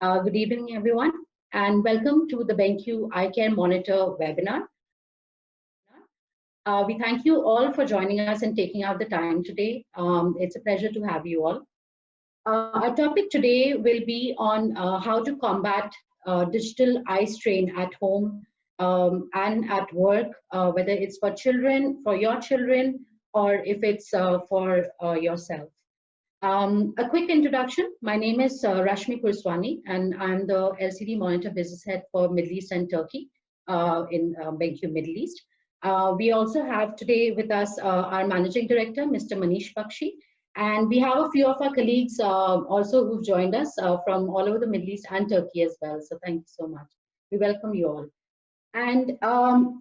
Good evening, everyone, and welcome to the BenQ Eyecare Monitor webinar. We thank you all for joining us and taking out the time today. It's a pleasure to have you all. Our topic today will be on how to combat digital eye strain at home and at work, whether it's for children, for your children, or if it's for yourself. A quick introduction. My name is Rashmi Purswani, and I'm the LCD Monitor Business Head for Middle East and Turkey in BenQ Middle East. We also have today with us our Managing Director, Mr. Manish Bakshi, and we have a few of our colleagues also who've joined us from all over the Middle East and Turkey as well. So thank you so much. We welcome you all. And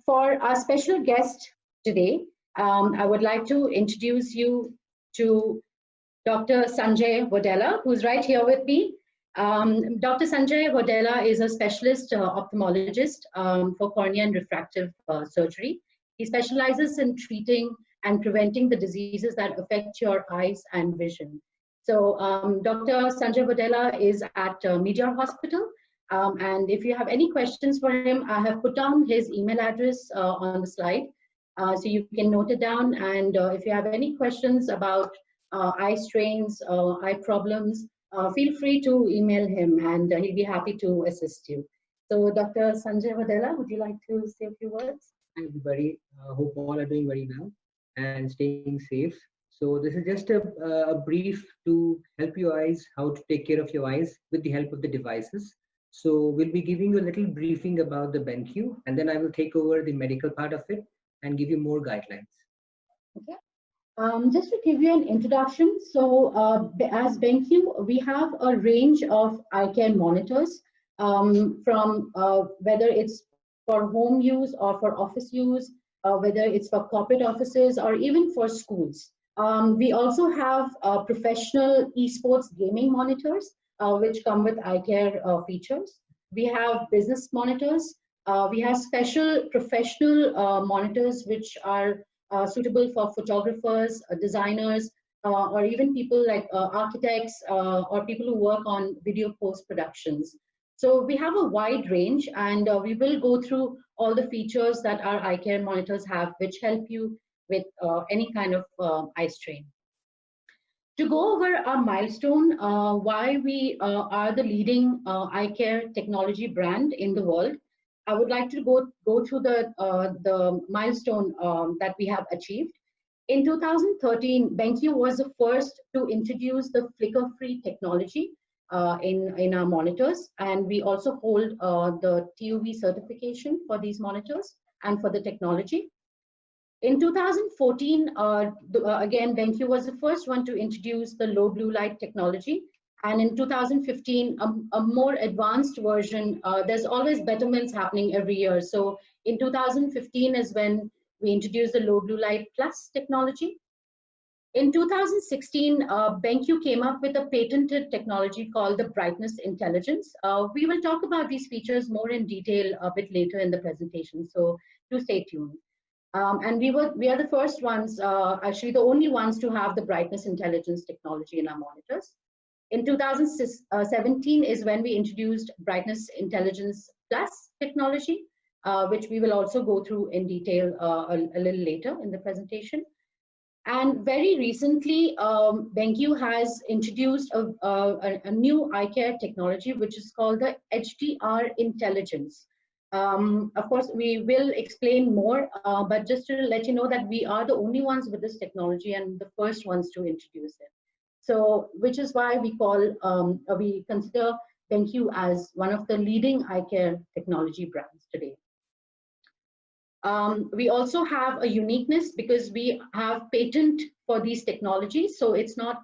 for our special guest today, I would like to introduce you to Dr. Sanjay Vodela, who's right here with me. Dr. Sanjay Vodela is a specialist ophthalmologist for cornea and refractive surgery. He specializes in treating and preventing the diseases that affect your eyes and vision. So Dr. Sanjay Vodela is at Medeor Hospital. And if you have any questions for him, I have put down his email address on the slide. So you can note it down. And if you have any questions about eye strains, eye problems, feel free to email him and he'll be happy to assist you. So Dr. Sanjay Vodela, would you like to say a few words? Hi everybody, hope all are doing very well and staying safe. So this is just a brief to help your eyes, how to take care of your eyes with the help of the devices. So we'll be giving you a little briefing about the BenQ, and then I will take over the medical part of it and give you more guidelines. Okay. Just to give you an introduction, so as BenQ, we have a range of eye care monitors from whether it's for home use or for office use, whether it's for corporate offices or even for schools. We also have professional esports gaming monitors, which come with eye care features. We have business monitors. We have special professional monitors, which are suitable for photographers, designers, or even people like architects or people who work on video post-productions. So we have a wide range, and we will go through all the features that our eye care monitors have, which help you with any kind of eye strain. To go over our milestone, why we are the leading eye care technology brand in the world, I would like to go through the milestone that we have achieved. In 2013, BenQ was the first to introduce the flicker-free technology in our monitors, and we also hold the TUV certification for these monitors and for the technology. In 2014, again, BenQ was the first one to introduce the low blue light technology. And in 2015, a more advanced version, there's always betterments happening every year. So in 2015 is when we introduced the low blue light plus technology. In 2016, BenQ came up with a patented technology called the brightness intelligence. We will talk about these features more in detail a bit later in the presentation, so do stay tuned. And we are the first ones, actually the only ones to have the brightness intelligence technology in our monitors. In 2017 is when we introduced Brightness Intelligence Plus technology, which we will also go through in detail a little later in the presentation. And very recently, BenQ has introduced a new eye care technology, which is called the HDR Intelligence. Of course, we will explain more, but just to let you know that we are the only ones with this technology and the first ones to introduce it. So, which is why we consider BenQ as one of the leading eye care technology brands today. We also have a uniqueness because we have patent for these technologies. So it's not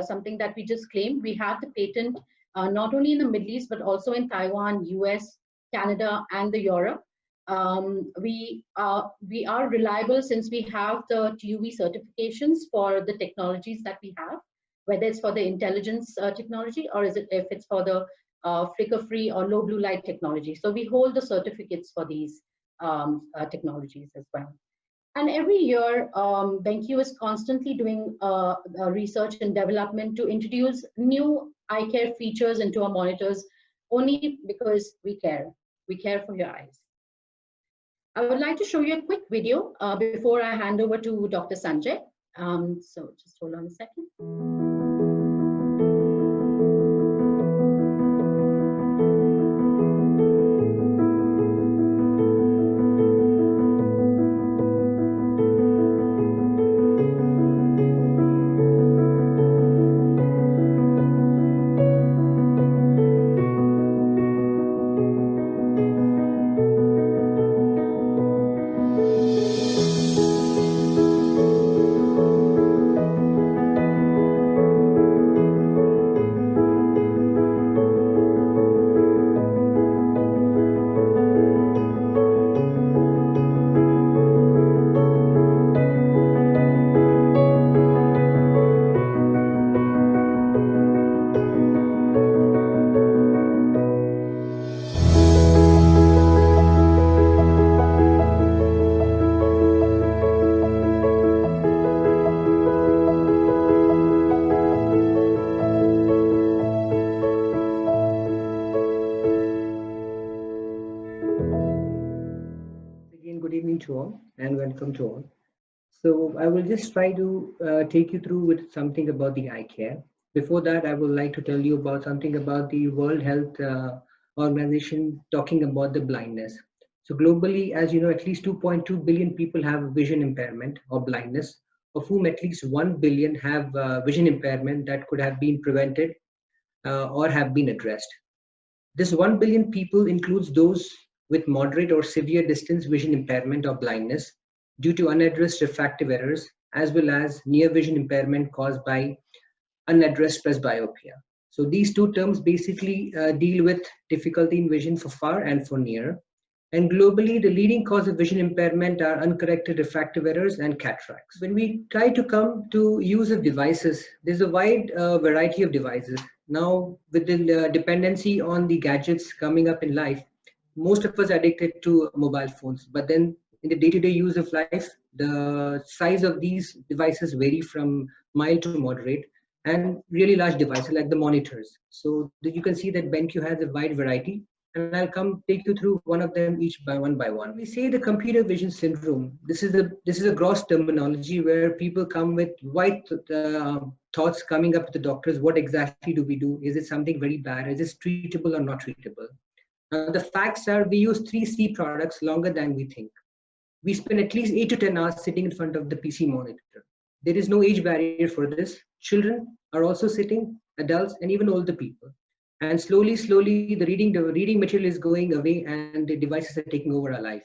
something that we just claim. We have the patent not only in the Middle East, but also in Taiwan, US, Canada, and the Europe. We are reliable since we have the TUV certifications for the technologies that we have, whether it's for the intelligence technology or if it's for the flicker-free or low blue light technology. So we hold the certificates for these technologies as well. And every year, BenQ is constantly doing research and development to introduce new eye care features into our monitors only because we care. We care for your eyes. I would like to show you a quick video before I hand over to Dr. Sanjay. So just hold on a second. Again, good evening to all and welcome to all. So I will just try to take you through with something about the eye care. Before that, I would like to tell you about something about the World Health Organization talking about the blindness. So globally, as you know, at least 2.2 billion people have vision impairment or blindness, of whom at least 1 billion have vision impairment that could have been prevented or have been addressed. This 1 billion people includes those with moderate or severe distance vision impairment or blindness due to unaddressed refractive errors, as well as near vision impairment caused by unaddressed presbyopia. So these two terms basically deal with difficulty in vision for far and for near. And globally, the leading cause of vision impairment are uncorrected refractive errors and cataracts. When we try to come to use of devices, there's a wide variety of devices. Now, with the dependency on the gadgets coming up in life, most of us are addicted to mobile phones. But then in the day-to-day use of life, the size of these devices vary from mild to moderate and really large devices like the monitors. So you can see that BenQ has a wide variety, and I'll come take you through one of them each by one by one. We say the computer vision syndrome. This is a gross terminology where people come with wide thoughts coming up to the doctors. What exactly do we do? Is it something very bad? Is it treatable or not treatable? Now the facts are we use 3C products longer than we think. We spend at least 8 to 10 hours sitting in front of the PC monitor. There is no age barrier for this. Children are also sitting, adults, and even older people. And slowly, the reading material is going away, and the devices are taking over our life.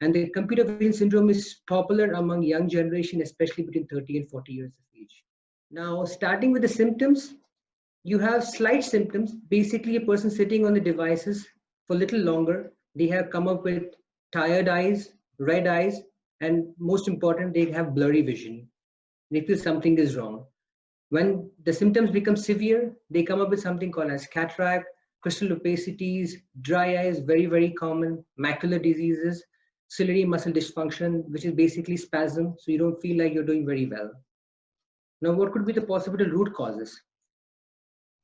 And the computer vision syndrome is popular among young generation, especially between 30 and 40 years of age. Now, starting with the symptoms, you have slight symptoms. Basically, a person sitting on the devices for a little longer, they have come up with tired eyes, red eyes, and most important, they have blurry vision. They feel something is wrong. When the symptoms become severe, they come up with something called as cataract, crystal opacities, dry eyes, very, very common, macular diseases, ciliary muscle dysfunction, which is basically spasm, so you don't feel like you're doing very well. Now, what could be the possible root causes?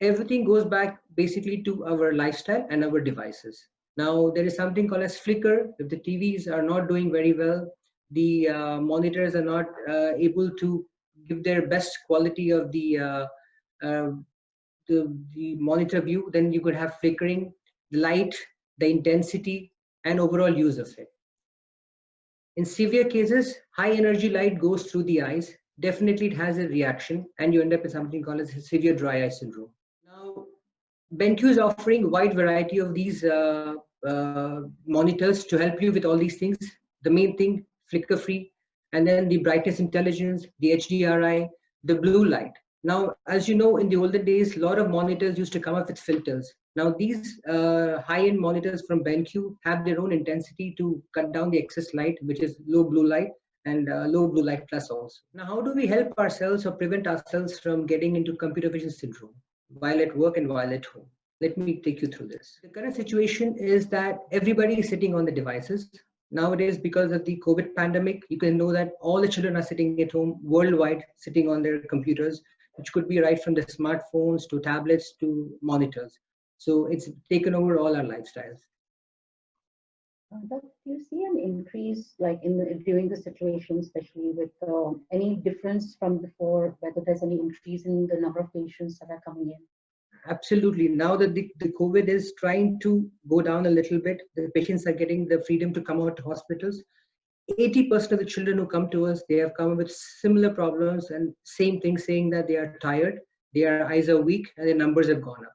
Everything goes back basically to our lifestyle and our devices. Now, there is something called as flicker. If the TVs are not doing very well, the monitors are not able to give their best quality of uh, the monitor view, then you could have flickering, the light, the intensity, and overall use of it. In severe cases, high energy light goes through the eyes. Definitely, it has a reaction, and you end up with something called as severe dry eye syndrome. Now, BenQ is offering a wide variety of these monitors to help you with all these things. The main thing, flicker free, and then the brightness intelligence, the HDRI, the blue light. Now, as you know, in the olden days, a lot of monitors used to come up with filters. Now, these high-end monitors from BenQ have their own intensity to cut down the excess light, which is low blue light and low blue light plus also. Now, how do we help ourselves or prevent ourselves from getting into computer vision syndrome while at work and while at home? Let me take you through this. The current situation is that everybody is sitting on the devices. Nowadays, because of the COVID pandemic, you can know that all the children are sitting at home worldwide, sitting on their computers, which could be right from the smartphones to tablets to monitors. So it's taken over all our lifestyles. But do you see an increase, like during the situation, especially with any difference from before, whether there's any increase in the number of patients that are coming in? Absolutely. Now that the COVID is trying to go down a little bit, the patients are getting the freedom to come out to hospitals. 80% of the children who come to us, they have come with similar problems and same thing, saying that they are tired, their eyes are weak, and their numbers have gone up.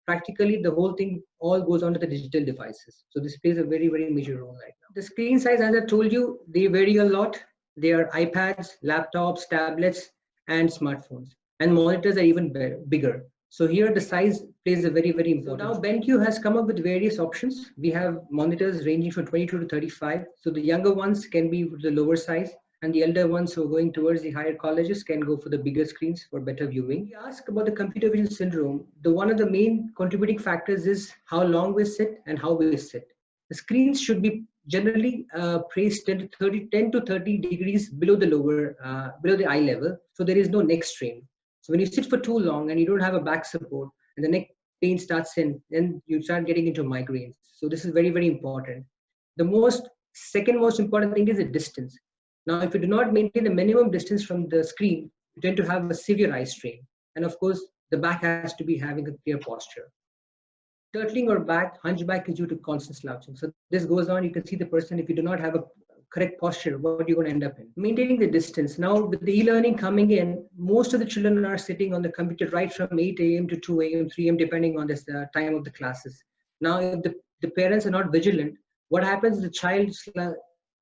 Practically, the whole thing all goes on to the digital devices. So this plays a very, very major role right now. The screen size, as I told you, they vary a lot. They are iPads, laptops, tablets, and smartphones. And monitors are even bigger. So here the size plays a very, very important. So now BenQ has come up with various options. We have monitors ranging from 22 to 35. So the younger ones can be the lower size, and the elder ones who are going towards the higher colleges can go for the bigger screens for better viewing. We ask about the computer vision syndrome. One of the main contributing factors is how long we sit and how we sit. The screens should be generally placed 10 to 30 degrees below the below the eye level, so there is no neck strain. So when you sit for too long and you don't have a back support and the neck pain starts in, then you start getting into migraines. So this is very, very important. The second most important thing is the distance. Now, if you do not maintain the minimum distance from the screen, you tend to have a severe eye strain. And of course, the back has to be having a clear posture. Turtling or hunchback is due to constant slouching. So this goes on, you can see the person, if you do not have a correct posture, what you're going to end up in. Maintaining the distance. Now, with the e-learning coming in, most of the children are sitting on the computer right from 8 a.m. to 2 a.m., 3 a.m., depending on the time of the classes. Now, if the parents are not vigilant, what happens is the child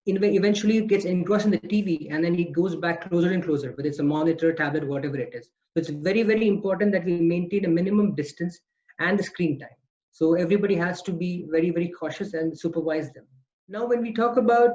eventually gets engrossed in the TV and then he goes back closer and closer, whether it's a monitor, tablet, whatever it is. So it's very, very important that we maintain a minimum distance and the screen time. So everybody has to be very, very cautious and supervise them. Now, when we talk about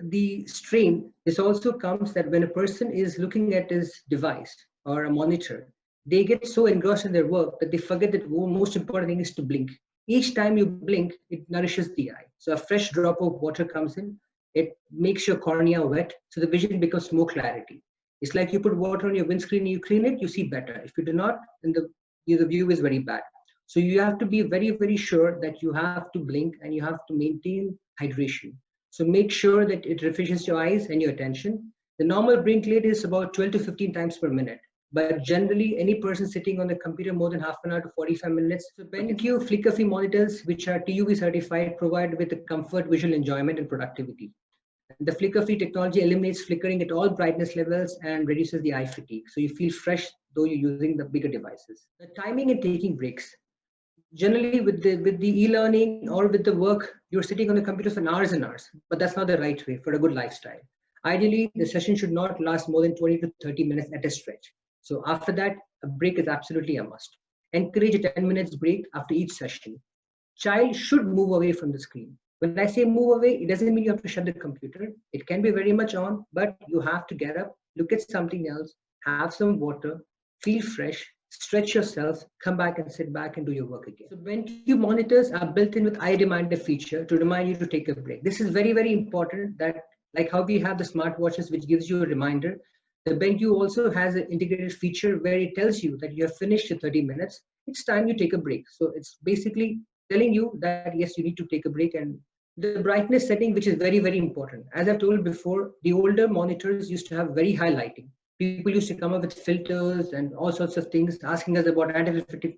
the strain, this also comes that when a person is looking at his device or a monitor, they get so engrossed in their work that they forget that the most important thing is to blink. Each time you blink, it nourishes the eye. So a fresh drop of water comes in, it makes your cornea wet, so the vision becomes more clarity. It's like you put water on your windscreen, you clean it, you see better. If you do not, then the view is very bad. So you have to be very, very sure that you have to blink and you have to maintain hydration. So make sure that it refreshes your eyes and your attention. The normal blink rate is about 12 to 15 times per minute. But generally, any person sitting on the computer more than half an hour to 45 minutes. So BenQ flicker-free monitors, which are TUV certified, provide with the comfort, visual enjoyment, and productivity. The flicker-free technology eliminates flickering at all brightness levels and reduces the eye fatigue. So you feel fresh though you're using the bigger devices. The timing and taking breaks. Generally, with the e-learning or with the work, you're sitting on the computer for hours and hours, but that's not the right way for a good lifestyle. Ideally, the session should not last more than 20 to 30 minutes at a stretch. So after that, a break is absolutely a must. Encourage a 10 minutes break after each session. Child should move away from the screen. When I say move away, it doesn't mean you have to shut the computer. It can be very much on, but you have to get up, look at something else, have some water, feel fresh, stretch yourself, come back and sit back and do your work again. So BenQ monitors are built in with eye reminder feature to remind you to take a break. This is very, very important, that like how we have the smartwatches, which gives you a reminder, the BenQ also has an integrated feature where it tells you that you have finished your 30 minutes. It's time you take a break. So it's basically telling you that yes, you need to take a break. And the brightness setting, which is very, very important. As I've told before, the older monitors used to have very high lighting. People used to come up with filters and all sorts of things, asking us about anti-reflective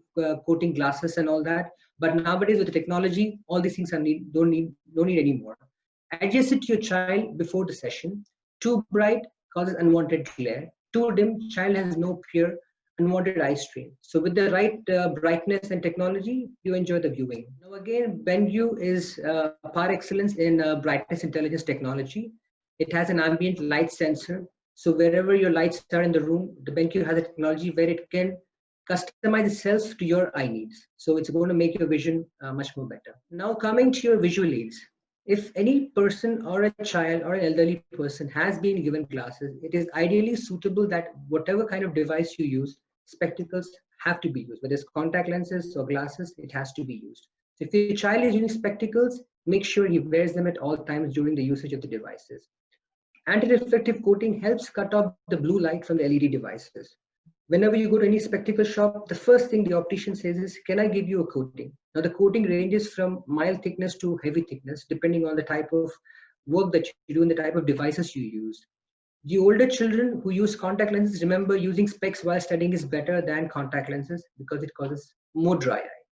coating glasses and all that. But nowadays, with the technology, all these things don't need anymore. Adjust it to your child before the session. Too bright causes unwanted glare. Too dim, child has no clear unwanted eye strain. So with the right brightness and technology, you enjoy the viewing. Now again, BenQ is par excellence in brightness intelligence technology. It has an ambient light sensor. So wherever your lights are in the room, the BenQ has a technology where it can customize itself to your eye needs. So it's going to make your vision much more better. Now coming to your visual aids. If any person or a child or an elderly person has been given glasses, it is ideally suitable that whatever kind of device you use, spectacles have to be used. Whether it's contact lenses or glasses, it has to be used. So if your child is using spectacles, make sure he wears them at all times during the usage of the devices. Anti-reflective coating helps cut off the blue light from the LED devices. Whenever you go to any spectacle shop, the first thing the optician says is, can I give you a coating? Now the coating ranges from mild thickness to heavy thickness, depending on the type of work that you do and the type of devices you use. The older children who use contact lenses, remember using specs while studying is better than contact lenses because it causes more dry eye.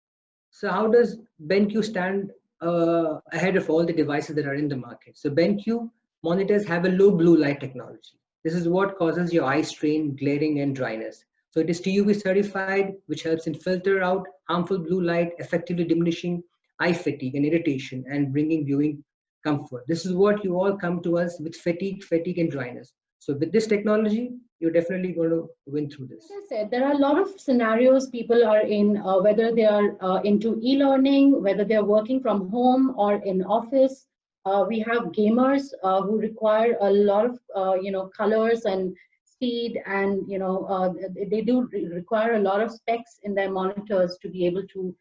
So how does BenQ stand ahead of all the devices that are in the market? So BenQ monitors have a low blue light technology. This is what causes your eye strain, glaring, and dryness. So it is TUV certified, which helps in filter out harmful blue light, effectively diminishing eye fatigue and irritation and bringing viewing comfort. This is what you all come to us with: fatigue, and dryness. So with this technology, you're definitely going to win through this. As I said, there are a lot of scenarios people are in, whether they are into e-learning, whether they're working from home or in office. We have gamers who require a lot of, colors and speed, and, they do require a lot of specs in their monitors to be able to,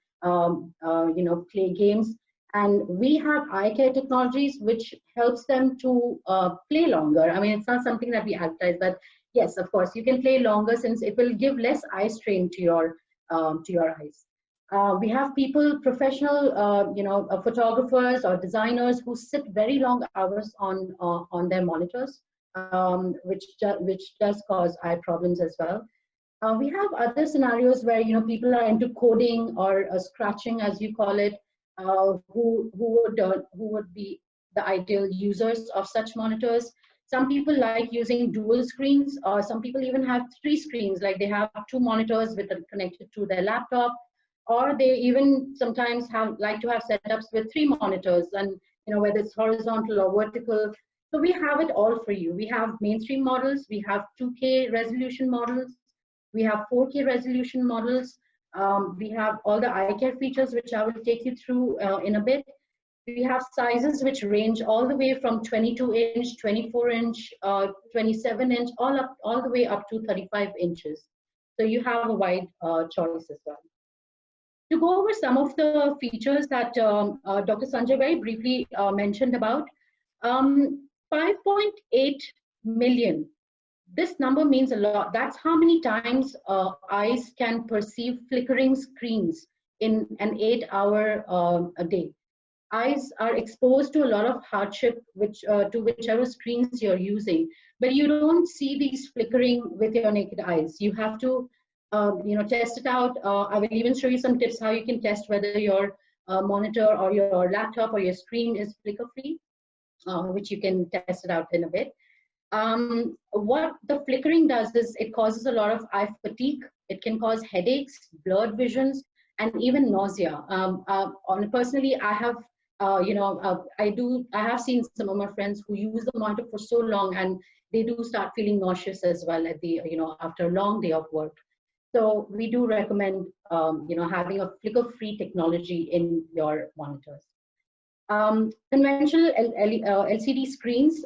play games. And we have eye care technologies, which helps them to play longer. I mean, it's not something that we advertise, but yes, of course, you can play longer since it will give less eye strain to your eyes. We have people, professional, photographers or designers who sit very long hours on their monitors, which does cause eye problems as well. We have other scenarios where people are into coding or scratching, as you call it, who would be the ideal users of such monitors. Some people like using dual screens, or some people even have 3 screens, like they have 2 monitors connected to their laptop, or they even sometimes like to have setups with 3 monitors, and whether it's horizontal or vertical. So we have it all for you. We have mainstream models, we have 2K resolution models, we have 4K resolution models. We have all the eye care features, which I will take you through in a bit. We have sizes which range all the way from 22-inch, 24-inch, 27-inch, all the way up to 35 inches. So you have a wide choice as well. To go over some of the features that Dr. Sanjay very briefly mentioned about, 5.8 million. This number means a lot. That's how many times eyes can perceive flickering screens in an 8-hour a day. Eyes are exposed to a lot of hardship, to whichever screens you're using, but you don't see these flickering with your naked eyes. You have to, test it out. I will even show you some tips how you can test whether your monitor or your laptop or your screen is flicker-free, which you can test it out in a bit. What the flickering does is it causes a lot of eye fatigue. It can cause headaches, blurred visions, and even nausea. Personally, I have, I have seen some of my friends who use the monitor for so long, and they do start feeling nauseous as well at the, after a long day of work. So we do recommend, having a flicker-free technology in your monitors. Conventional LCD screens,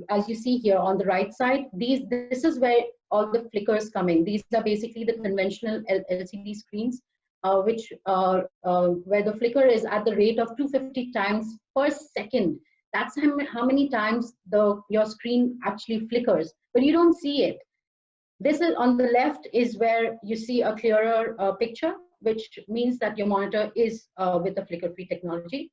as you see here on the right side, this is where all the flickers come in. These are basically the conventional LCD screens, where the flicker is at the rate of 250 times per second. That's how many times your screen actually flickers, but you don't see it. This is on the left is where you see a clearer picture, which means that your monitor is with the flicker-free technology.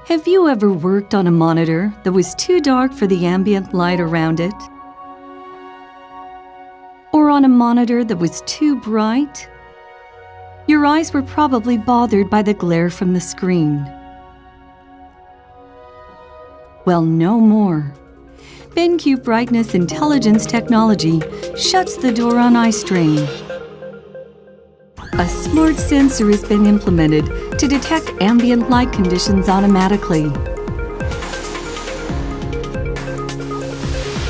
Have you ever worked on a monitor that was too dark for the ambient light around it? Or on a monitor that was too bright? Your eyes were probably bothered by the glare from the screen. Well, no more. BenQ Brightness Intelligence Technology shuts the door on eye strain. A smart sensor has been implemented to detect ambient light conditions automatically.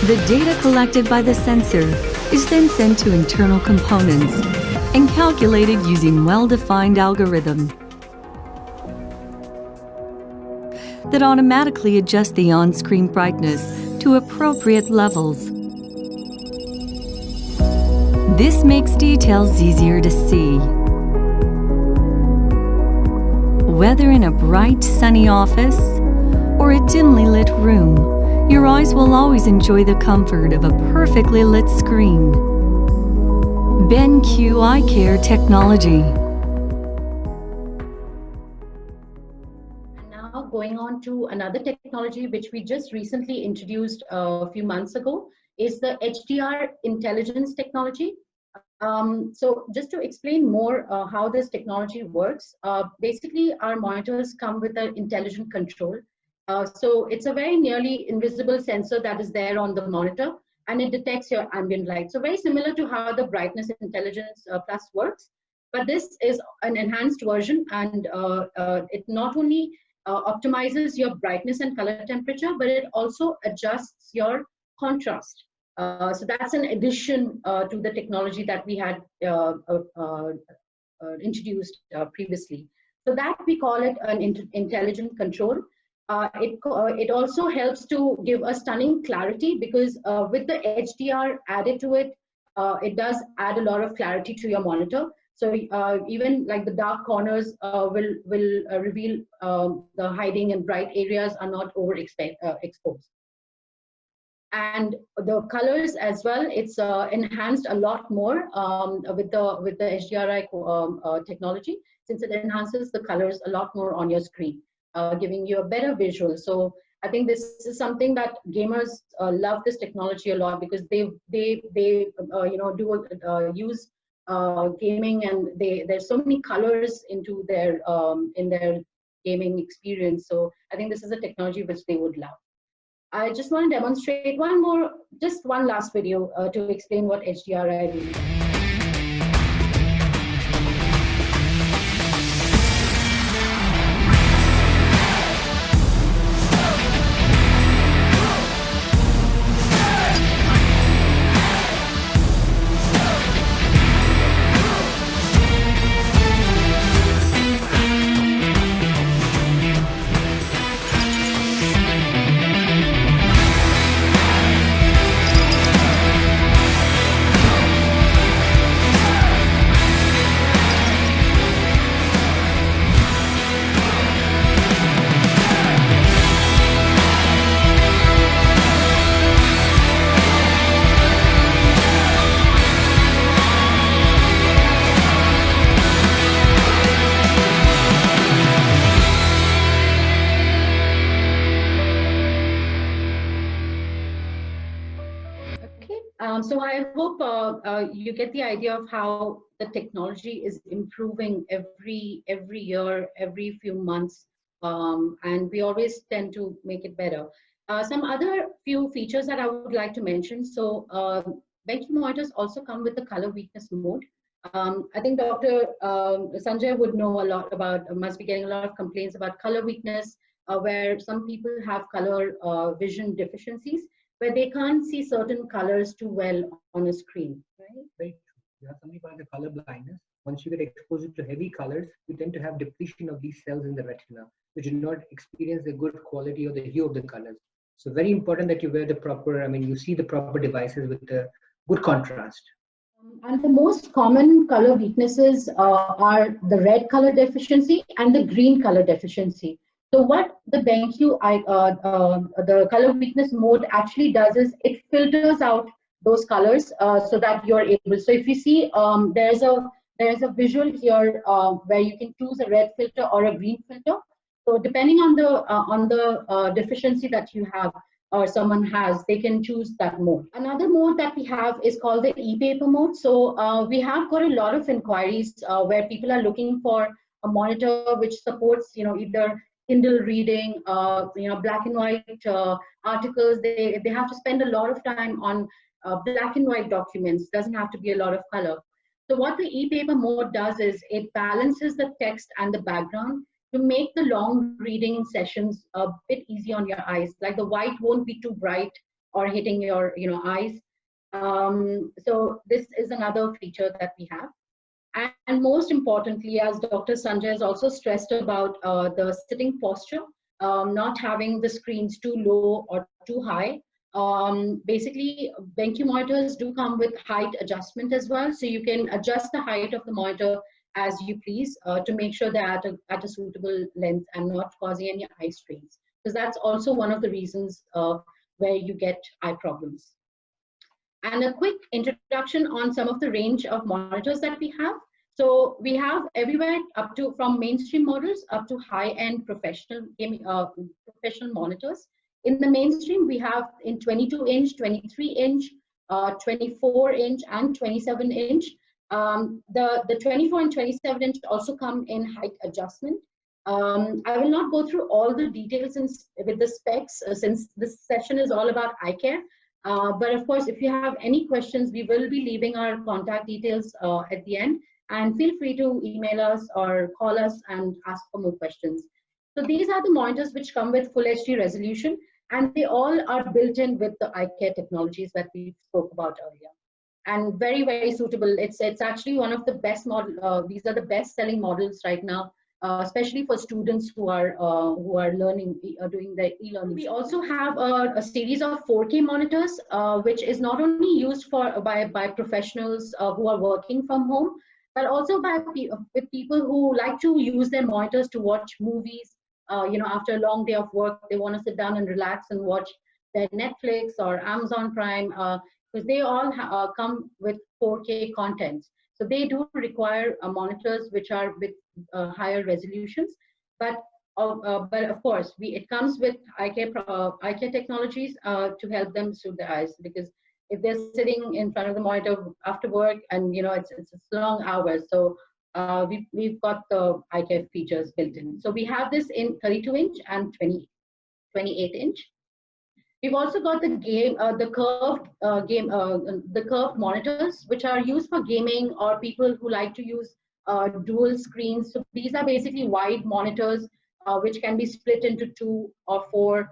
The data collected by the sensor is then sent to internal components and calculated using well-defined algorithm that automatically adjust the on-screen brightness to appropriate levels. This makes details easier to see. Whether in a bright, sunny office or a dimly lit room, your eyes will always enjoy the comfort of a perfectly lit screen. BenQ Eyecare Technology. And now going on to another technology which we just recently introduced a few months ago is the HDR intelligence technology. So just to explain more how this technology works, basically our monitors come with an intelligent control. So it's a very nearly invisible sensor that is there on the monitor, and it detects your ambient light. So very similar to how the brightness intelligence plus works, but this is an enhanced version, and it not only optimizes your brightness and color temperature, but it also adjusts your contrast. So that's an addition to the technology that we had introduced previously. So that we call it an intelligent control. It also helps to give a stunning clarity because with the HDR added to it, it does add a lot of clarity to your monitor. So even like the dark corners will reveal the hiding and bright areas are not exposed. And the colors as well, it's enhanced a lot more with the HDRI technology, since it enhances the colors a lot more on your screen, giving you a better visual. So I think this is something that gamers love this technology a lot, because they use gaming, and there's so many colors into their in their gaming experience. So I think this is a technology which they would love. I just want to demonstrate just one last video to explain what HDRI really is. So I hope you get the idea of how the technology is improving every year, every few months, and we always tend to make it better. Some other few features that I would like to mention. So BenQ monitors also come with the color weakness mode. I think Dr. Sanjay would know a lot about, must be getting a lot of complaints about color weakness, where some people have color vision deficiencies, where they can't see certain colors too well on a screen, right? Very true. You have something called the color blindness. Once you get exposed to heavy colors, you tend to have depletion of these cells in the retina, which do not experience the good quality or the hue of the colors. So very important that you wear the proper, you see the proper devices with the good contrast. And the most common color weaknesses are the red color deficiency and the green color deficiency. So what the BenQ the color weakness mode actually does is it filters out those colors so that you're able. So if you see, there's a visual here where you can choose a red filter or a green filter. So depending on the deficiency that you have or someone has, they can choose that mode. Another mode that we have is called the e-paper mode. So we have got a lot of inquiries where people are looking for a monitor which supports, either Kindle reading, black and white articles. They have to spend a lot of time on black and white documents. Doesn't have to be a lot of color. So what the e-paper mode does is it balances the text and the background to make the long reading sessions a bit easy on your eyes. Like the white won't be too bright or hitting your eyes. So this is another feature that we have. And most importantly, as Dr. Sanjay has also stressed about the sitting posture, not having the screens too low or too high. Basically, BenQ monitors do come with height adjustment as well. So you can adjust the height of the monitor as you please to make sure they're at a suitable length and not causing any eye strains. Because that's also one of the reasons where you get eye problems. And a quick introduction on some of the range of monitors that we have. So we have everywhere up to from mainstream models up to high-end professional gaming, professional monitors. In the mainstream, we have in 22-inch, 23-inch, 24-inch, and 27-inch. The 24 and 27-inch also come in height adjustment. I will not go through all the details with the specs since this session is all about eye care. But of course, if you have any questions, we will be leaving our contact details at the end. And feel free to email us or call us and ask for more questions. So these are the monitors which come with full HD resolution, and they all are built in with the eye care technologies that we spoke about earlier. And very, very suitable. It's actually one of the best model. These are the best selling models right now, especially for students who are learning, doing their e-learning. We also have a series of 4K monitors, which is not only used by professionals who are working from home, but also with people who like to use their monitors to watch movies. After a long day of work, they want to sit down and relax and watch their Netflix or Amazon Prime, because they all come with 4K content. So they do require monitors which are with higher resolutions, but of course, it comes with eye care technologies to help them soothe their eyes, because if they're sitting in front of the monitor after work and it's long hours, so we've got the eye care features built in. So we have this in 32-inch and 28-inch. We've also got the curved monitors, which are used for gaming or people who like to use dual screens. So these are basically wide monitors which can be split into 2 or 4.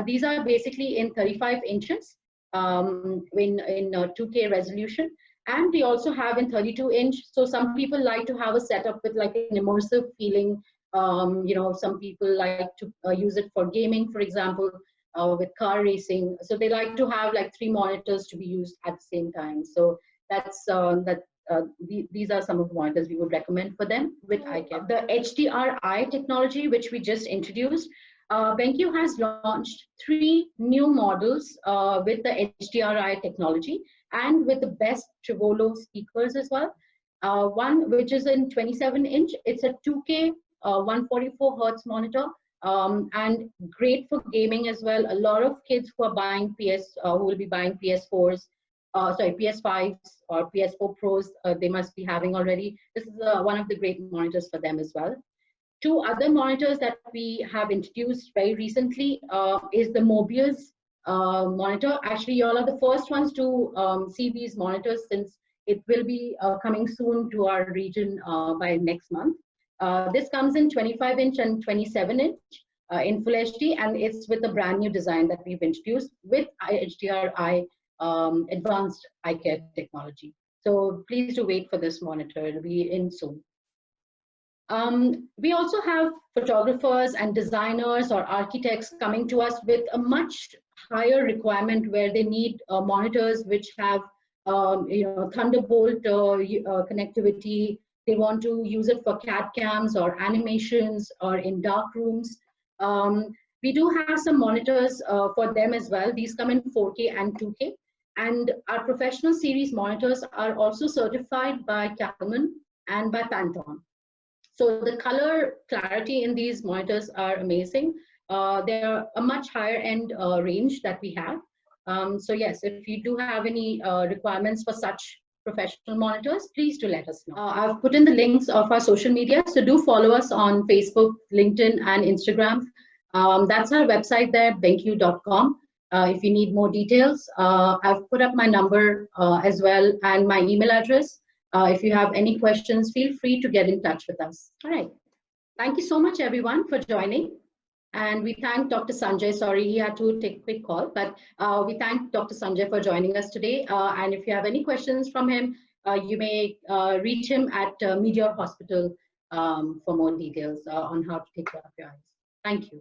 These are basically in 35 inches in 2K resolution. And we also have in 32-inch. So some people like to have a setup with like an immersive feeling. Some people like to use it for gaming, for example, with car racing. So they like to have like 3 monitors to be used at the same time. So that's these are some of the monitors we would recommend for them with eye care. The HDRI technology, which we just introduced, BenQ has launched 3 new models with the HDRI technology and with the best Trivolo speakers as well. One which is in 27-inch, it's a 2K 144 Hertz monitor, and great for gaming as well. A lot of kids who are buying who will be buying PS4s, PS5s or PS4 Pros, they must be having already. This is one of the great monitors for them as well. 2 other monitors that we have introduced very recently is the Mobius monitor. Actually, you all are the first ones to see these monitors, since it will be coming soon to our region by next month. This comes in 25-inch and 27-inch in Full HD, and it's with a brand new design that we've introduced with HDRI advanced eye care technology. So please do wait for this monitor. It'll be in soon. We also have photographers and designers or architects coming to us with a much higher requirement where they need monitors which have Thunderbolt connectivity. They want to use it for CAD cams or animations or in dark rooms. We do have some monitors for them as well. These come in 4K and 2K. And our professional series monitors are also certified by Calman and by Pantone. So the color clarity in these monitors are amazing. They're a much higher end range that we have. So yes, if you do have any requirements for such professional monitors, please do let us know. I've put in the links of our social media, so do follow us on Facebook, LinkedIn, and Instagram. That's our website there, benq.com. If you need more details, I've put up my number as well and my email address. If you have any questions, feel free to get in touch with us. All right. Thank you so much, everyone, for joining. And we thank Dr. Sanjay. Sorry, he had to take a quick call, but we thank Dr. Sanjay for joining us today. And if you have any questions from him, you may reach him at Medeor Hospital for more details on how to take care of your eyes. Thank you.